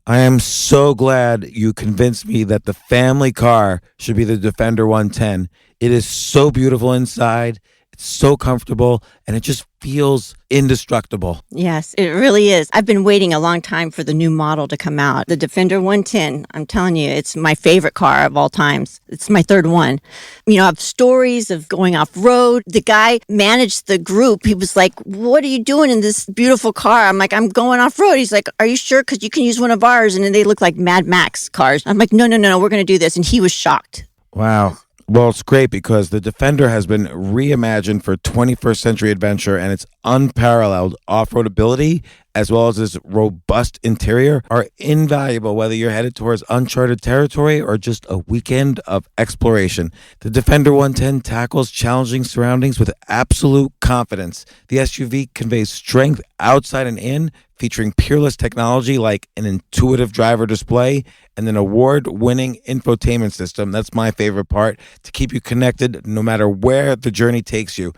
I am so glad you convinced me that the family car should be the Defender 110. It is so beautiful inside. It's so comfortable, and it just feels indestructible. Yes, it really is. I've been waiting a long time for the new model to come out. The Defender 110, I'm telling you, it's my favorite car of all times. It's my third one. You know, I have stories of going off-road. The guy managed the group. He was like, what are you doing in this beautiful car? I'm like, I'm going off-road. He's like, are you sure? Because you can use one of ours. And then they look like Mad Max cars. I'm like, no, we're going to do this. And he was shocked. Wow. Well, it's great because the Defender has been reimagined for 21st century adventure, and its unparalleled off-road ability, as well as its robust interior, are invaluable whether you're headed towards uncharted territory or just a weekend of exploration. The Defender 110 tackles challenging surroundings with absolute confidence. The SUV conveys strength outside and in, featuring peerless technology like an intuitive driver display and an award-winning infotainment system. That's my favorite part, to keep you connected no matter where the journey takes you.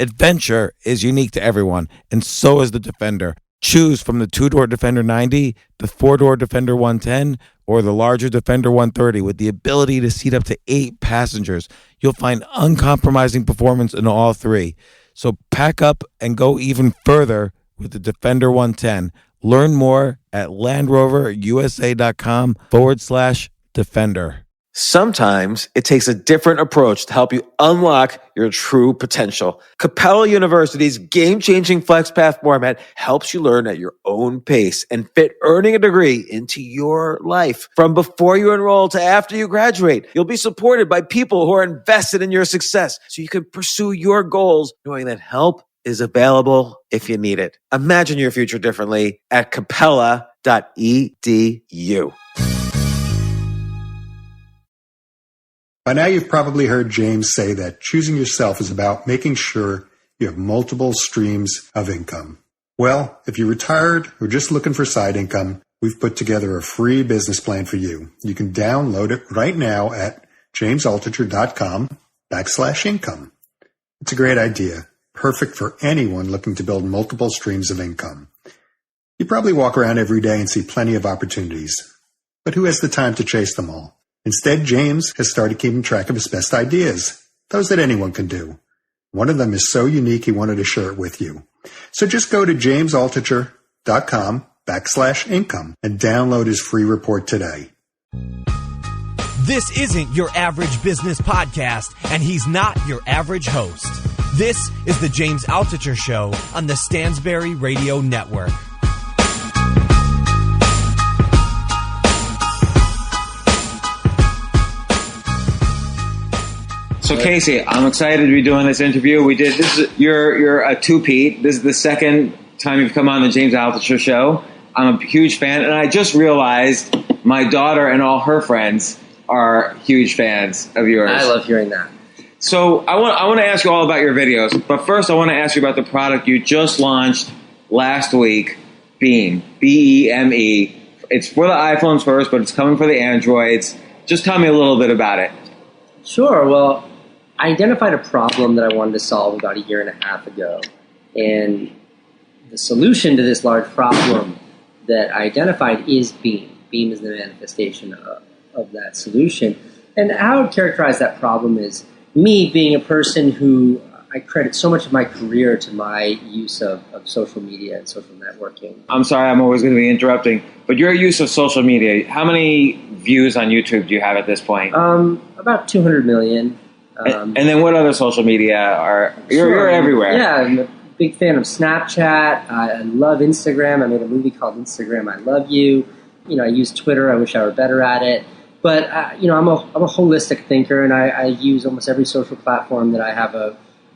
Adventure is unique to everyone, and so is the Defender. Choose from the two-door Defender 90, the four-door Defender 110, or the larger Defender 130 with the ability to seat up to 8 passengers. You'll find uncompromising performance in all three. So pack up and go even further with the Defender 110. Learn more at LandRoverUSA.com/Defender. Sometimes it takes a different approach to help you unlock your true potential. Capella University's game-changing FlexPath format helps you learn at your own pace and fit earning a degree into your life. From before you enroll to after you graduate, you'll be supported by people who are invested in your success so you can pursue your goals knowing that help is available if you need it. Imagine your future differently at capella.edu. By now, you've probably heard James say that choosing yourself is about making sure you have multiple streams of income. Well, if you're retired or just looking for side income, we've put together a free business plan for you. You can download it right now at jamesaltucher.com/income. It's a great idea, perfect for anyone looking to build multiple streams of income. You probably walk around every day and see plenty of opportunities, but who has the time to chase them all? Instead, James has started keeping track of his best ideas, those that anyone can do. One of them is so unique he wanted to share it with you. So just go to jamesaltucher.com/income and download his free report today. This isn't your average business podcast, and he's not your average host. This is the James Altucher Show on the Stansberry Radio Network. So Casey, I'm excited to be doing this interview. You're a two-peat. This is the second time you've come on the James Altucher Show. I'm a huge fan, and I just realized my daughter and all her friends are huge fans of yours. I love hearing that. So I want to ask you all about your videos, but first I want to ask you about the product you just launched last week, Beme, B-E-M-E. It's for the iPhones first, but it's coming for the Androids. Just tell me a little bit about it. Sure. Well, I identified a problem that I wanted to solve about 1.5 years ago. And the solution to this large problem that I identified is Beme. Beme is the manifestation of that solution. And how I would characterize that problem is me being a person who I credit so much of my career to my use of social media and social networking. I'm sorry, I'm always going to be interrupting, but your use of social media, how many views on YouTube do you have at this point? About 200 million. And then what other social media are... You're everywhere. Yeah, I'm a big fan of Snapchat. I love Instagram. I made a movie called Instagram, I Love You. You know, I use Twitter. I wish I were better at it. But, I'm a holistic thinker, and I use almost every social platform that I have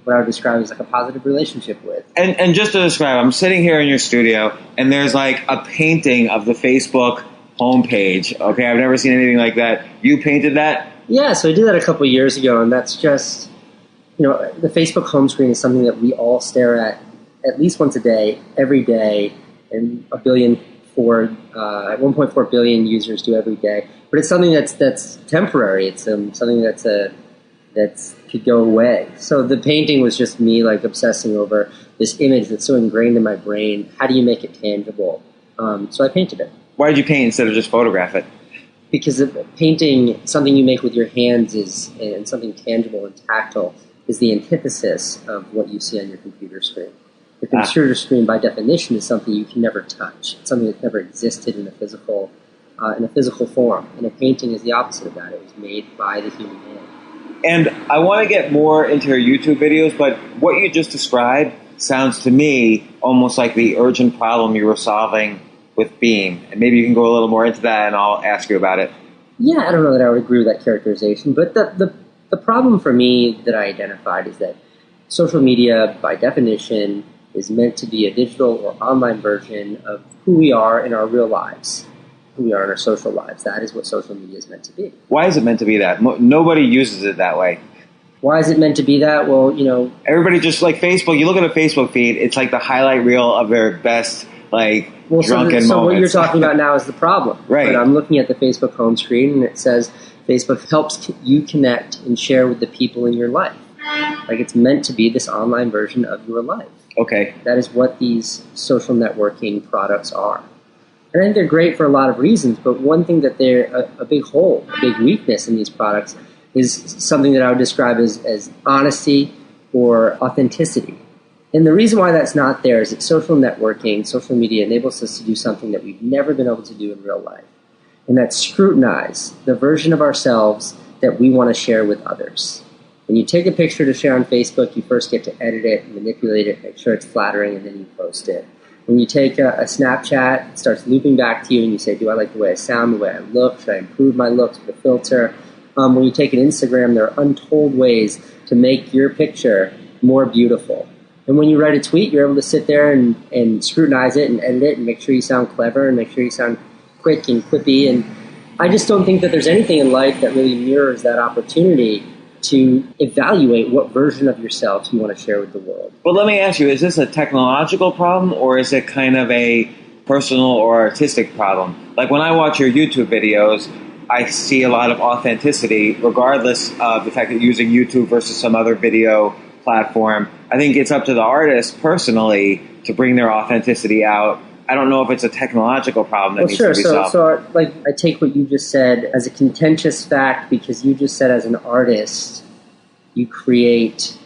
what I would describe as like a positive relationship with. And just to describe, I'm sitting here in your studio, and there's like a painting of the Facebook homepage. Okay, I've never seen anything like that. You painted that? Yeah, so I did that a couple of years ago, and that's just, the Facebook home screen is something that we all stare at least once a day, every day, and 1.4 billion users do every day. But it's something that's temporary. It's something that could go away. So the painting was just me like obsessing over this image that's so ingrained in my brain. How do you make it tangible? So I painted it. Why did you paint instead of just photograph it? Because painting, something you make with your hands, and something tangible and tactile, is the antithesis of what you see on your computer screen. The computer screen, by definition, is something you can never touch. It's something that never existed in a physical form. And a painting is the opposite of that. It was made by the human hand. And I want to get more into your YouTube videos, but what you just described sounds to me almost like the urgent problem you were solving with Beme. And maybe you can go a little more into that, and I'll ask you about it. Yeah, I don't know that I would agree with that characterization, but the problem for me that I identified is that social media, by definition, is meant to be a digital or online version of who we are in our real lives, who we are in our social lives. That is what social media is meant to be. Why is it meant to be that? Nobody uses it that way. Why is it meant to be that? Well, everybody just like Facebook. You look at a Facebook feed, it's like the highlight reel of their best, drunken moments. So what you're talking about now is the problem. Right. But I'm looking at the Facebook home screen, and it says Facebook helps you connect and share with the people in your life. Like, it's meant to be this online version of your life. Okay. That is what these social networking products are. And I think they're great for a lot of reasons, but one thing that they're a big hole, a big weakness in these products is something that I would describe as honesty or authenticity. And the reason why that's not there is that social networking, social media enables us to do something that we've never been able to do in real life. And that's scrutinize the version of ourselves that we want to share with others. When you take a picture to share on Facebook, you first get to edit it, manipulate it, make sure it's flattering, and then you post it. When you take a Snapchat, it starts looping back to you, and you say, do I like the way I sound, the way I look? Should I improve my looks with a filter? When you take an Instagram, there are untold ways to make your picture more beautiful. And when you write a tweet, you're able to sit there and scrutinize it and edit it and make sure you sound clever and make sure you sound quick and quippy. And I just don't think that there's anything in life that really mirrors that opportunity to evaluate what version of yourself you want to share with the world. But let me ask you, is this a technological problem, or is it kind of a personal or artistic problem? Like, when I watch your YouTube videos, I see a lot of authenticity, regardless of the fact that you're using YouTube versus some other video platform. I think it's up to the artist personally to bring their authenticity out. I don't know if it's a technological problem that needs to be solved. So I take what you just said as a contentious fact, because you just said as an artist, you create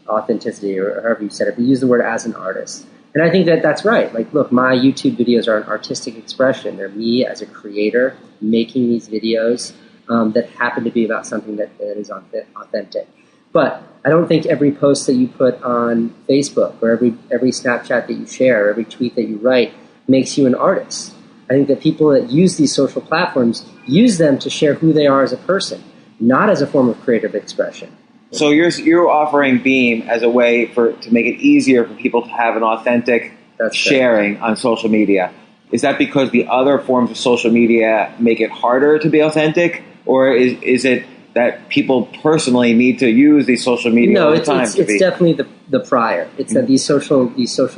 authenticity, or however you said it, but you use the word as an artist. And I think that that's right. Like, look, my YouTube videos are an artistic expression. They're me as a creator making these videos that happen to be about something that is authentic. But I don't think every post that you put on Facebook or every Snapchat that you share, every tweet that you write makes you an artist. I think that people that use these social platforms use them to share who they are as a person, not as a form of creative expression. So you're offering Beme as a way to make it easier for people to have an authentic sharing on social media. Is that because the other forms of social media make it harder to be authentic, or is it that people personally need to use these social media all the time? No, it's definitely the prior. It's that these social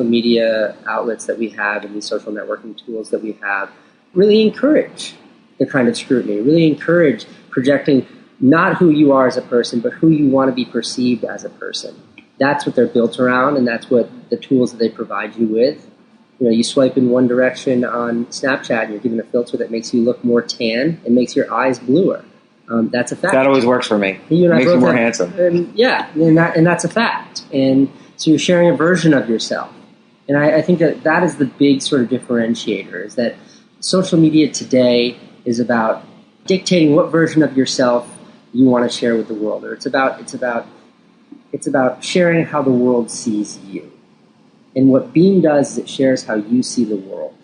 media outlets that we have and these social networking tools that we have really encourage the kind of scrutiny, really encourage projecting not who you are as a person, but who you want to be perceived as a person. That's what they're built around, and that's what the tools that they provide you with. You swipe in one direction on Snapchat and you're given a filter that makes you look more tan and makes your eyes bluer. That's a fact. That always works for me. You and I makes both you more handsome. And that's a fact. And so you're sharing a version of yourself. And I think that is the big sort of differentiator, is that social media today is about dictating what version of yourself you want to share with the world. Or it's about sharing how the world sees you. And what Beme does is it shares how you see the world.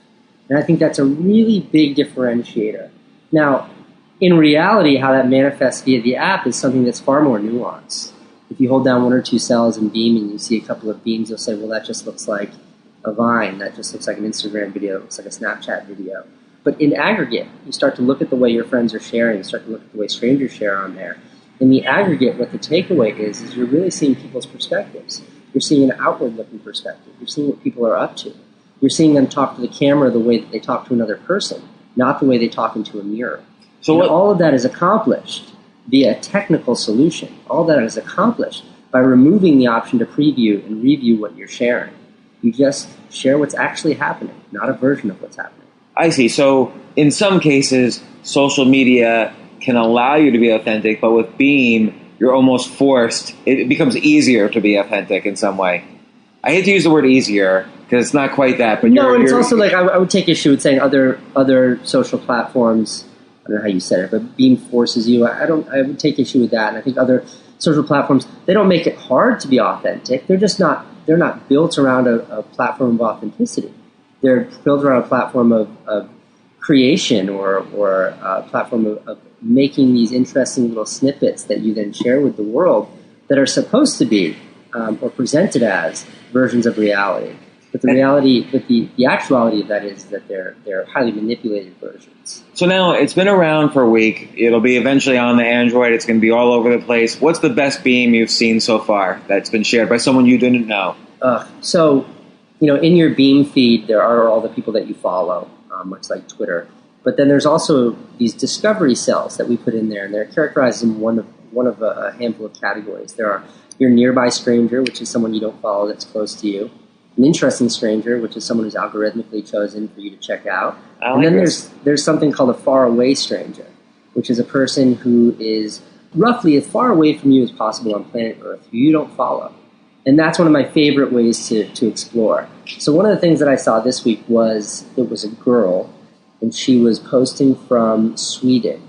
And I think that's a really big differentiator. Now, in reality, how that manifests via the app is something that's far more nuanced. If you hold down one or two cells in Beme and you see a couple of beams, you'll say, well, that just looks like a Vine. That just looks like an Instagram video. It looks like a Snapchat video. But in aggregate, you start to look at the way your friends are sharing. You start to look at the way strangers share on there. In the aggregate, what the takeaway is you're really seeing people's perspectives. You're seeing an outward-looking perspective. You're seeing what people are up to. You're seeing them talk to the camera the way that they talk to another person, not the way they talk into a mirror. So all of that is accomplished via a technical solution. All that is accomplished by removing the option to preview and review what you're sharing. You just share what's actually happening, not a version of what's happening. I see. So in some cases, social media can allow you to be authentic, but with Beme, you're almost forced. It becomes easier to be authentic in some way. I hate to use the word easier because it's not quite that. But no, and it's also like I would take issue with saying other social platforms. I don't know how you said it, but Beme forces you. I would take issue with that, and I think other social platforms, they don't make it hard to be authentic. They're just not. They're not built around a platform of authenticity. They're built around a platform of creation or a platform of making these interesting little snippets that you then share with the world that are supposed to be or presented as versions of reality. But the actuality of that is that they're highly manipulated versions. So now it's been around for a week. It'll be eventually on the Android. It's going to be all over the place. What's the best Beme you've seen so far that's been shared by someone you didn't know? So, in your Beme feed, there are all the people that you follow, much like Twitter. But then there's also these discovery cells that we put in there, and they're characterized in one of a handful of categories. There are your nearby stranger, which is someone you don't follow that's close to you. An interesting stranger, which is someone who's algorithmically chosen for you to check out. And then there's something called a faraway stranger, which is a person who is roughly as far away from you as possible on planet Earth, who you don't follow. And that's one of my favorite ways to explore. So one of the things that I saw this week was it was a girl, and she was posting from Sweden.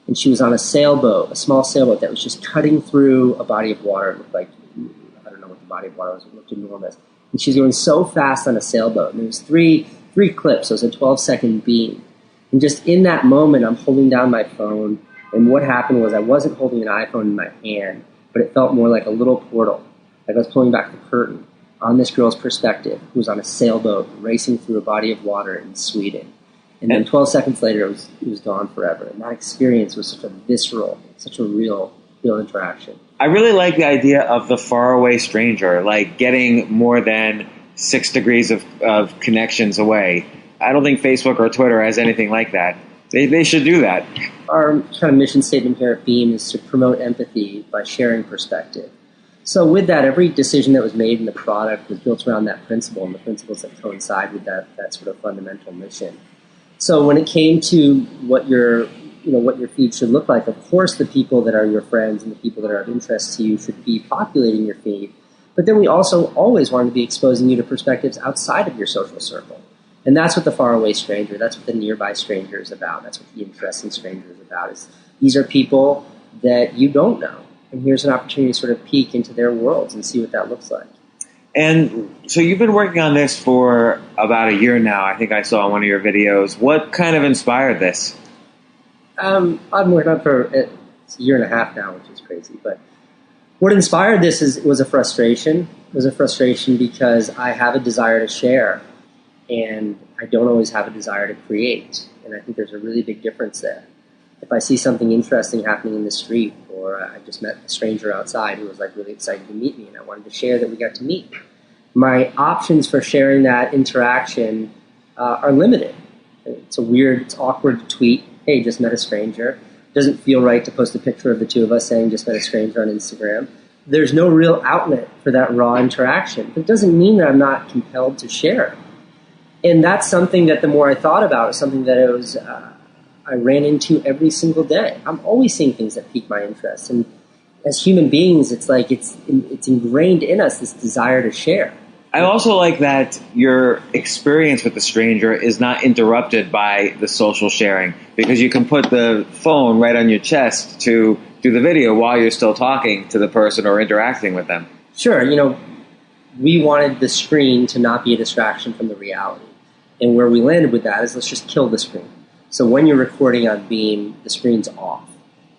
And she was on a sailboat, a small sailboat that was just cutting through a body of water. It looked like, I don't know what the body of water was, it looked enormous. And she's going so fast on a sailboat. And there was three clips, so it was a 12-second Beme. And just in that moment, I'm holding down my phone. And what happened was I wasn't holding an iPhone in my hand, but it felt more like a little portal. Like I was pulling back the curtain on this girl's perspective, who was on a sailboat racing through a body of water in Sweden. And then 12 seconds later, it was gone forever. And that experience was such a visceral, such a real interaction. I really like the idea of the faraway stranger, like getting more than 6 degrees of connections away. I don't think Facebook or Twitter has anything like that. They should do that. Our kind of mission statement here at Beme is to promote empathy by sharing perspective. So with that, every decision that was made in the product was built around that principle and the principles that coincide with that sort of fundamental mission. So when it came to what your feed should look like, of course the people that are your friends and the people that are of interest to you should be populating your feed. But then we also always want to be exposing you to perspectives outside of your social circle. And that's what the faraway stranger, that's what the nearby stranger is about. That's what the interesting stranger is about. These are people that you don't know. And here's an opportunity to sort of peek into their worlds and see what that looks like. And so you've been working on this for about a year now. I think I saw one of your videos. What kind of inspired this? I've been working on it for a year and a half now, which is crazy. But what inspired this was a frustration. It was a frustration because I have a desire to share, and I don't always have a desire to create. And I think there's a really big difference there. If I see something interesting happening in the street, or I just met a stranger outside who was like really excited to meet me, and I wanted to share that we got to meet, my options for sharing that interaction are limited. It's awkward to tweet, hey, just met a stranger. It doesn't feel right to post a picture of the two of us saying just met a stranger on Instagram. There's no real outlet for that raw interaction. But it doesn't mean that I'm not compelled to share it. And that's something that the more I thought about, is something that I ran into every single day. I'm always seeing things that pique my interest. And as human beings, it's like it's ingrained in us, this desire to share. I also like that your experience with the stranger is not interrupted by the social sharing, because you can put the phone right on your chest to do the video while you're still talking to the person or interacting with them. Sure. We wanted the screen to not be a distraction from the reality. And where we landed with that is let's just kill the screen. So when you're recording on Beme, the screen's off.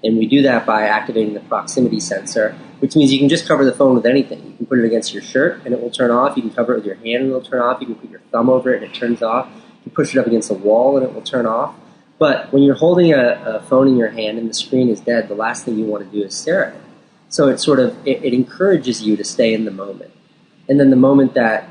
And we do that by activating the proximity sensor, which means you can just cover the phone with anything. You can put it against your shirt and it will turn off. You can cover it with your hand and it will turn off. You can put your thumb over it and it turns off. You can push it up against a wall and it will turn off. But when you're holding a phone in your hand and the screen is dead, the last thing you want to do is stare at it. So it encourages you to stay in the moment. And then the moment that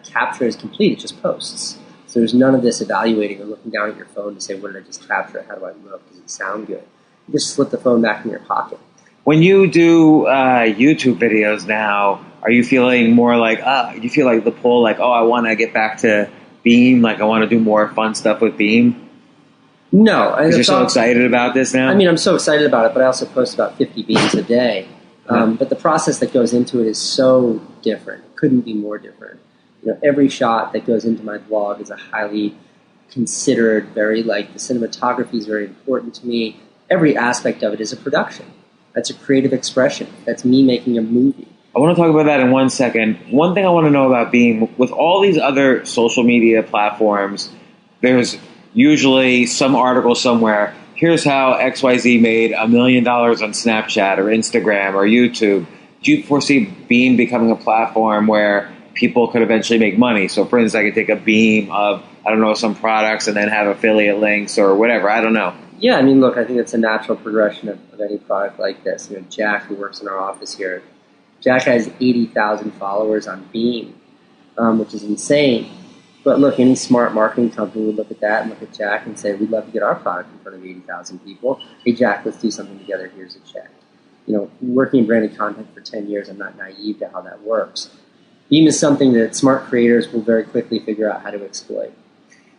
capture is complete, it just posts. So there's none of this evaluating or looking down at your phone to say, what did I just capture? How do I look? Does it sound good? You just slip the phone back in your pocket. When you do YouTube videos now, are you feeling more like, you feel like the pull, like, I want to get back to Beme? Like, I want to do more fun stuff with Beme? No. Because you're so excited about this now? I mean, I'm so excited about it, but I also post about 50 beams a day. But the process that goes into it is so different. It couldn't be more different. Every shot that goes into my vlog is a highly considered, very, the cinematography is very important to me. Every aspect of it is a production. That's a creative expression. That's me making a movie. I want to talk about that in 1 second. One thing I want to know about Beme, with all these other social media platforms, there's usually some article somewhere, here's how XYZ made $1 million on Snapchat or Instagram or YouTube. Do you foresee Beme becoming a platform where people could eventually make money? So, for instance, I could take a Beme of, some products and then have affiliate links or whatever. I don't know. Yeah, I mean, look, I think it's a natural progression of any product like this. Jack, who works in our office here, Jack has 80,000 followers on Beme, which is insane. But look, any smart marketing company would look at that and look at Jack and say, we'd love to get our product in front of 80,000 people. Hey, Jack, let's do something together. Here's a check. Working in branded content for 10 years, I'm not naive to how that works. Beme is something that smart creators will very quickly figure out how to exploit.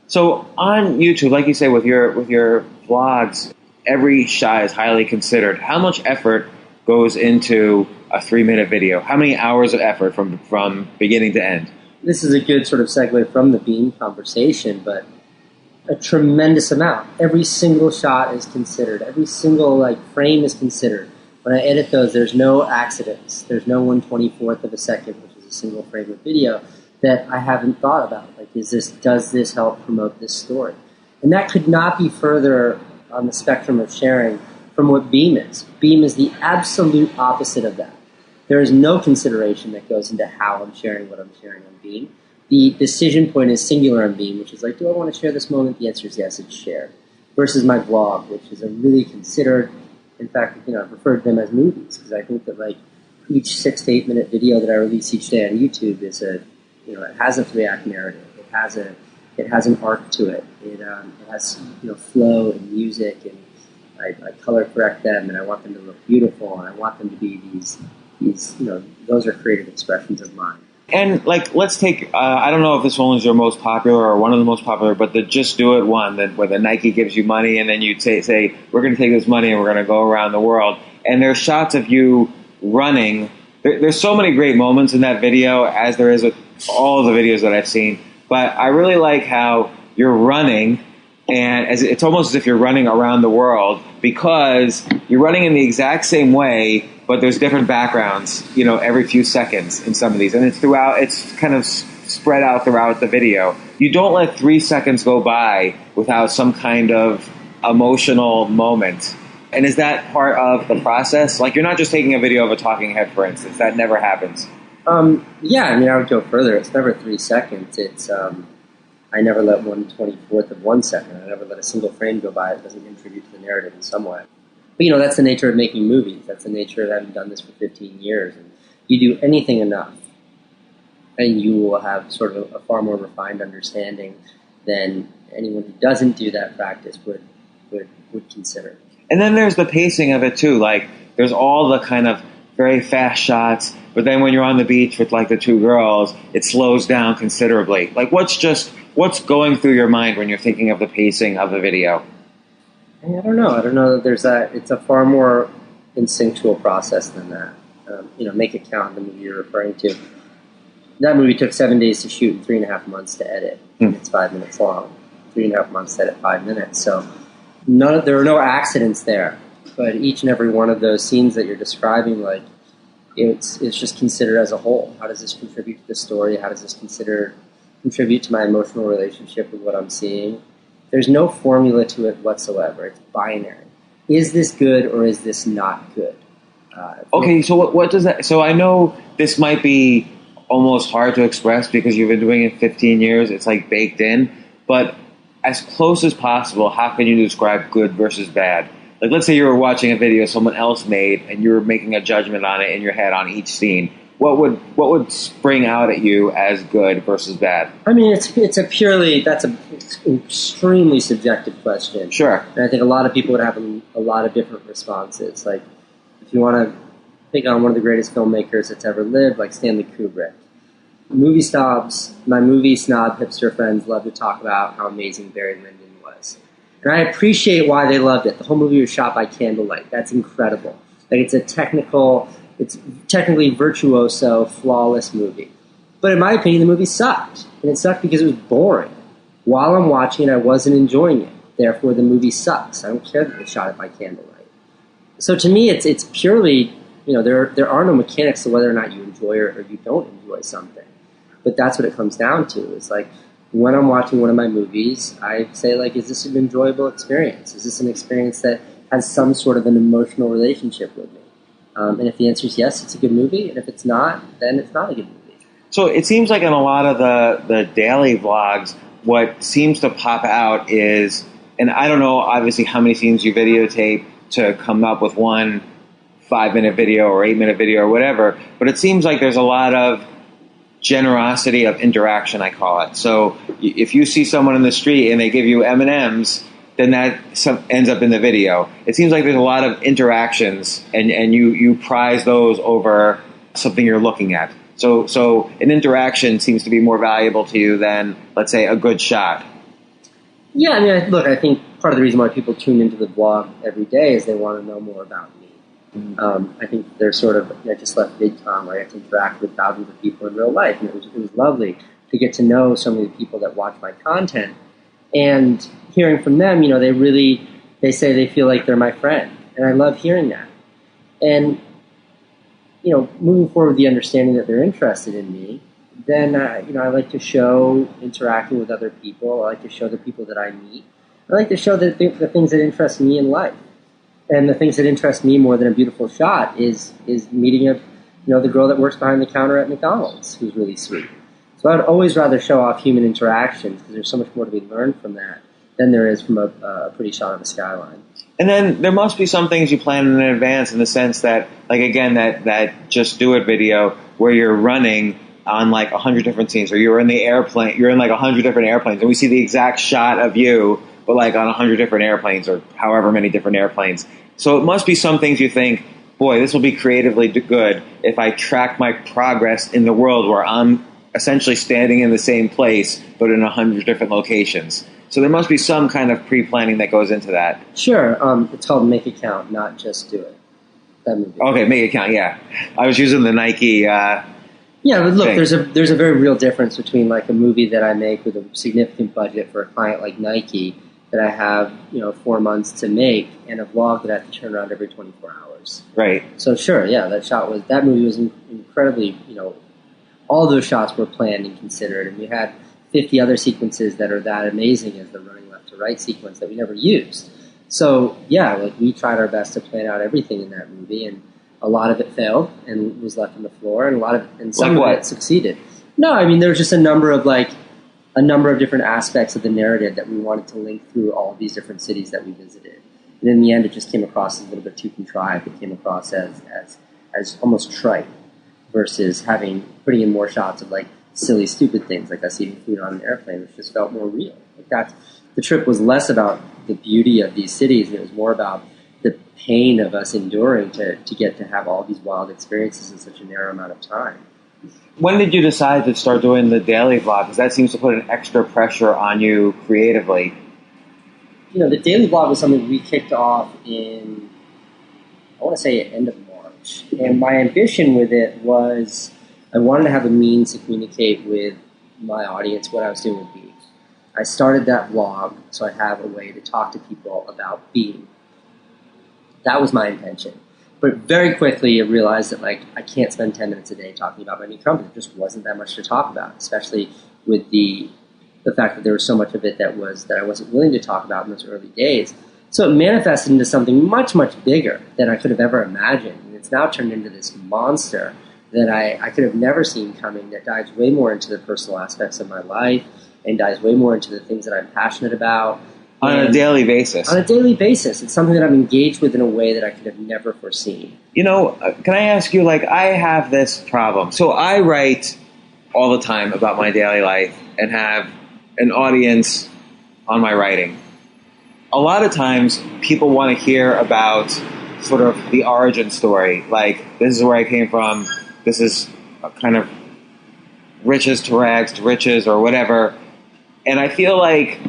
So on YouTube, like you say, with your vlogs, every shot is highly considered. How much effort goes into a 3-minute video? How many hours of effort from beginning to end? This is a good sort of segue from the Beme conversation, but a tremendous amount. Every single shot is considered. Every single frame is considered. When I edit those, there's no accidents. There's no 1/24th of a second, which is a single frame of video, that I haven't thought about. Does this help promote this story? And that could not be further on the spectrum of sharing from what Beme is. Beme is the absolute opposite of that. There is no consideration that goes into how I'm sharing what I'm sharing on Beme. The decision point is singular on Beme, which is do I want to share this moment? The answer is yes, it's shared. Versus my vlog, which is a really considered, in fact, I've referred to them as movies, because I think that each 6 to 8 minute video that I release each day on YouTube is it has a 3-act narrative. It has an arc to it. It has flow and music, and I color correct them, and I want them to look beautiful, and I want them to be these those are creative expressions of mine. And let's take I don't know if this one is your most popular or one of the most popular, but the Just Do It one, where the Nike gives you money, and then you say we're going to take this money and we're going to go around the world. And there's shots of you running. There's so many great moments in that video, as there is with all of the videos that I've seen. But I really like how you're running, and it's almost as if you're running around the world, because you're running in the exact same way, but there's different backgrounds, every few seconds in some of these. And it's kind of spread out throughout the video. You don't let 3 seconds go by without some kind of emotional moment. And is that part of the process? You're not just taking a video of a talking head, for instance. That never happens. Yeah, I would go further. It's never 3 seconds. It's I never let 1/24th of 1 second. I never let a single frame go by that doesn't contribute to the narrative in some way. But that's the nature of making movies. That's the nature of having done this for 15 years. And you do anything enough, and you will have sort of a far more refined understanding than anyone who doesn't do that practice would consider. And then there's the pacing of it too. There's all the kind of very fast shots, but then when you're on the beach with the 2 girls, it slows down considerably. What's going through your mind when you're thinking of the pacing of the video? I don't know. I don't know that there's that. It's a far more instinctual process than that. Make It Count, the movie you're referring to. That movie took 7 days to shoot and 3.5 months to edit. It's 5 minutes long. 3.5 months to edit 5 minutes. So there are no accidents there. But each and every one of those scenes that you're describing, it's just considered as a whole. How does this contribute to the story? How does this contribute to my emotional relationship with what I'm seeing? There's no formula to it whatsoever. It's binary. Is this good or is this not good? Okay, so what does that... So I know this might be almost hard to express because you've been doing it 15 years. It's baked in. But as close as possible, how can you describe good versus bad? Let's say you were watching a video someone else made and you were making a judgment on it in your head on each scene. What would spring out at you as good versus bad? That's an extremely subjective question. Sure. And I think a lot of people would have a lot of different responses. If you want to pick on one of the greatest filmmakers that's ever lived, Stanley Kubrick. movie snobs, my movie snob hipster friends love to talk about how amazing Barry Lyndon was. And I appreciate why they loved it. The whole movie was shot by candlelight. That's incredible. Like, it's technically virtuoso, flawless movie. But in my opinion, the movie sucked. And it sucked because it was boring. While I'm watching it, I wasn't enjoying it. Therefore, the movie sucks. I don't care that they shot it by candlelight. So to me, it's purely, there are no mechanics to whether or not you enjoy or you don't enjoy something. But that's what it comes down to. It's like, when I'm watching one of my movies, I say, like, is this an enjoyable experience? Is this an experience that has some sort of an emotional relationship with me? And if the answer is yes, it's a good movie. And if it's not, then it's not a good movie. So it seems like in a lot of the daily vlogs, what seems to pop out is, and I don't know obviously how many scenes you videotape to come up with one 5-minute video or 8-minute video or whatever, but it seems like there's a lot of generosity of interaction, I call it. So if you see someone in the street and they give you M&Ms, then that ends up in the video. It seems like there's a lot of interactions, and you prize those over something you're looking at. So an interaction seems to be more valuable to you than, let's say, a good shot. Yeah, I mean, look, I think part of the reason why people tune into the blog every day is they want to know more about me. I think they're sort of, I just left VidCon where I get to interact with thousands of people in real life, and it was lovely to get to know so many people that watch my content. And hearing from them, they say they feel like they're my friend, and I love hearing that. And moving forward with the understanding that they're interested in me, then, I like to show interacting with other people. I like to show the people that I meet. I like to show the things that interest me in life. And the things that interest me more than a beautiful shot is meeting the girl that works behind the counter at McDonald's, who's really sweet. So I'd always rather show off human interactions because there's so much more to be learned from that than there is from a pretty shot of a skyline. And then there must be some things you plan in advance in the sense that, like, again, that Just Do It video where you're running on like 100 different scenes, or you're in the airplane, you're in like 100 different airplanes, and we see the exact shot of you, but like on 100 different airplanes or however many different airplanes. So it must be some things you think, boy, this will be creatively good if I track my progress in the world where I'm essentially standing in the same place, but in 100 different locations. So there must be some kind of pre-planning that goes into that. Sure. It's called Make It Count, not Just Do It. That movie. Okay, Make It Count, yeah. I was using the Nike yeah, but look, thing. there's a very real difference between like a movie that I make with a significant budget for a client like Nike that I have, 4 months to make, and a vlog that I have to turn around every 24 hours. Right. So sure, yeah, that movie was incredibly, all those shots were planned and considered, and we had 50 other sequences that are that amazing as the running left to right sequence that we never used. So yeah, like we tried our best to plan out everything in that movie, and a lot of it failed and was left on the floor, and some of it succeeded. No, I mean there was just a number of different aspects of the narrative that we wanted to link through all of these different cities that we visited. And in the end, it just came across as a little bit too contrived. It came across as almost trite versus putting in more shots of like silly, stupid things like us eating food on an airplane, which just felt more real. The trip was less about the beauty of these cities, and it was more about the pain of us enduring to get to have all these wild experiences in such a narrow amount of time. When did you decide to start doing the daily vlog? Because that seems to put an extra pressure on you creatively. The daily vlog was something we kicked off in, I want to say, end of March. And my ambition with it was I wanted to have a means to communicate with my audience what I was doing with Beme. I started that vlog so I have a way to talk to people about Beme. That was my intention. But very quickly I realized that I can't spend 10 minutes a day talking about my new company. There just wasn't that much to talk about, especially with the fact that there was so much of it that I wasn't willing to talk about in those early days. So it manifested into something much, much bigger than I could have ever imagined. And it's now turned into this monster that I could have never seen coming, that dives way more into the personal aspects of my life and dives way more into the things that I'm passionate about. On a daily basis. On a daily basis. It's something that I'm engaged with in a way that I could have never foreseen. Can I ask you, I have this problem. So I write all the time about my daily life and have an audience on my writing. A lot of times people want to hear about sort of the origin story. Like, this is where I came from. This is kind of riches to rags to riches or whatever. And I feel like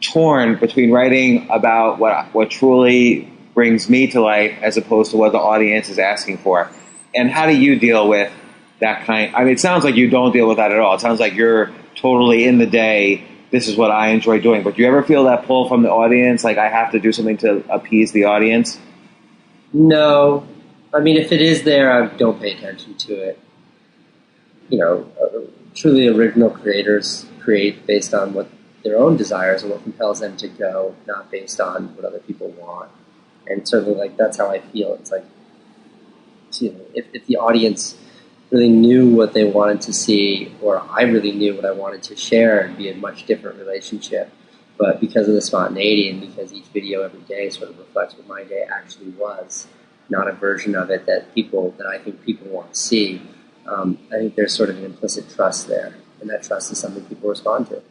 torn between writing about what truly brings me to life as opposed to what the audience is asking for. And how do you deal with that kind? I mean, it sounds like you don't deal with that at all. It sounds like you're totally in the day. This is what I enjoy doing. But do you ever feel that pull from the audience? Like, I have to do something to appease the audience? No. I mean, if it is there, I don't pay attention to it. Truly original creators create based on what their own desires and what compels them to go, not based on what other people want. And certainly, that's how I feel. It's like, if the audience really knew what they wanted to see, or I really knew what I wanted to share, it'd be a much different relationship. But because of the spontaneity and because each video every day sort of reflects what my day actually was, not a version of it that I think people want to see, I think there's sort of an implicit trust there. And that trust is something people respond to.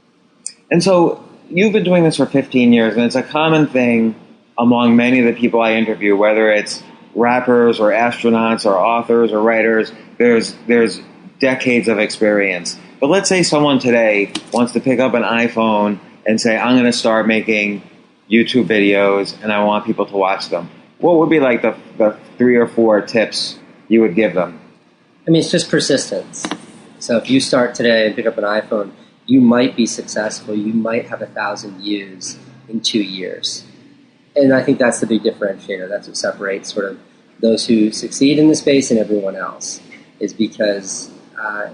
And so you've been doing this for 15 years, and it's a common thing among many of the people I interview, whether it's rappers or astronauts or authors or writers, there's decades of experience. But let's say someone today wants to pick up an iPhone and say, I'm going to start making YouTube videos and I want people to watch them. What would be like the 3 or 4 tips you would give them? I mean, it's just persistence. So if you start today and pick up an iPhone, you might be successful. You might have 1,000 views in 2 years. And I think that's the big differentiator. That's what separates sort of those who succeed in the space and everyone else, is because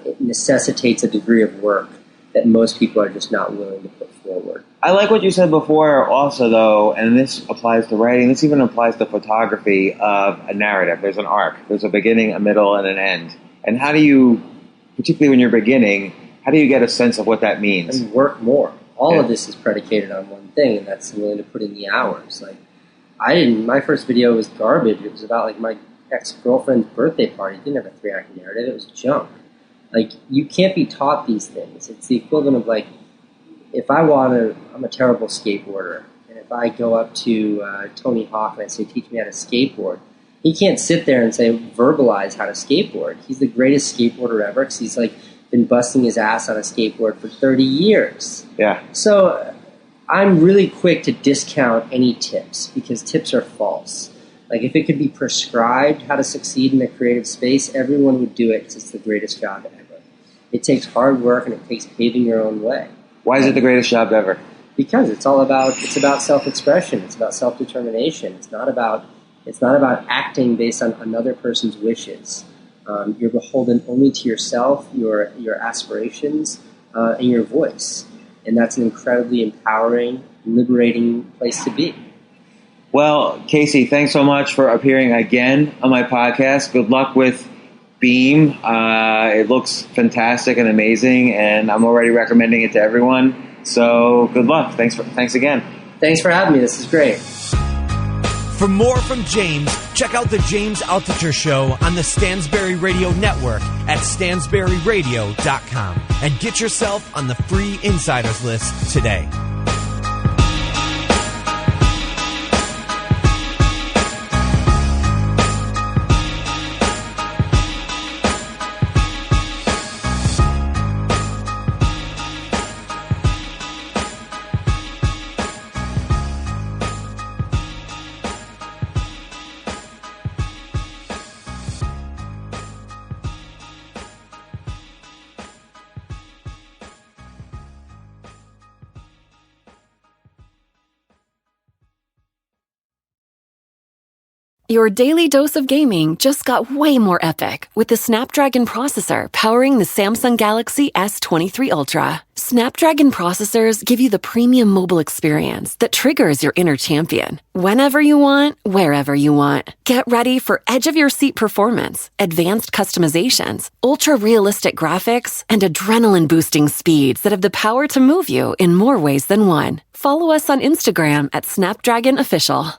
it necessitates a degree of work that most people are just not willing to put forward. I like what you said before also, though, and this applies to writing, this even applies to photography, of a narrative. There's an arc. There's a beginning, a middle, and an end. And how do you, particularly when you're beginning, how do you get a sense of what that means? And work more. All of this is predicated on one thing, and that's willing to put in the hours. Like, my first video was garbage. It was about my ex-girlfriend's birthday party. It didn't have a 3-act narrative. It was junk. You can't be taught these things. It's the equivalent of if I'm a terrible skateboarder, and if I go up to Tony Hawk and I say, teach me how to skateboard, he can't sit there and say, verbalize how to skateboard. He's the greatest skateboarder ever because he's been busting his ass on a skateboard for 30 years. Yeah. So I'm really quick to discount any tips because tips are false. If it could be prescribed how to succeed in a creative space, everyone would do it because it's the greatest job ever. It takes hard work and it takes paving your own way. Why is it the greatest job ever? Because it's about self-expression. It's about self-determination. It's not about acting based on another person's wishes. You're beholden only to yourself, your aspirations, and your voice. And that's an incredibly empowering, liberating place to be. Well, Casey, thanks so much for appearing again on my podcast. Good luck with Beme. It looks fantastic and amazing, and I'm already recommending it to everyone. So good luck. Thanks again. Thanks for having me. This is great. For more from James, check out the James Altucher Show on the Stansberry Radio Network at stansberryradio.com and get yourself on the free insiders list today. Your daily dose of gaming just got way more epic with the Snapdragon processor powering the Samsung Galaxy S23 Ultra. Snapdragon processors give you the premium mobile experience that triggers your inner champion. Whenever you want, wherever you want. Get ready for edge-of-your-seat performance, advanced customizations, ultra-realistic graphics, and adrenaline-boosting speeds that have the power to move you in more ways than one. Follow us on Instagram at Snapdragon Official.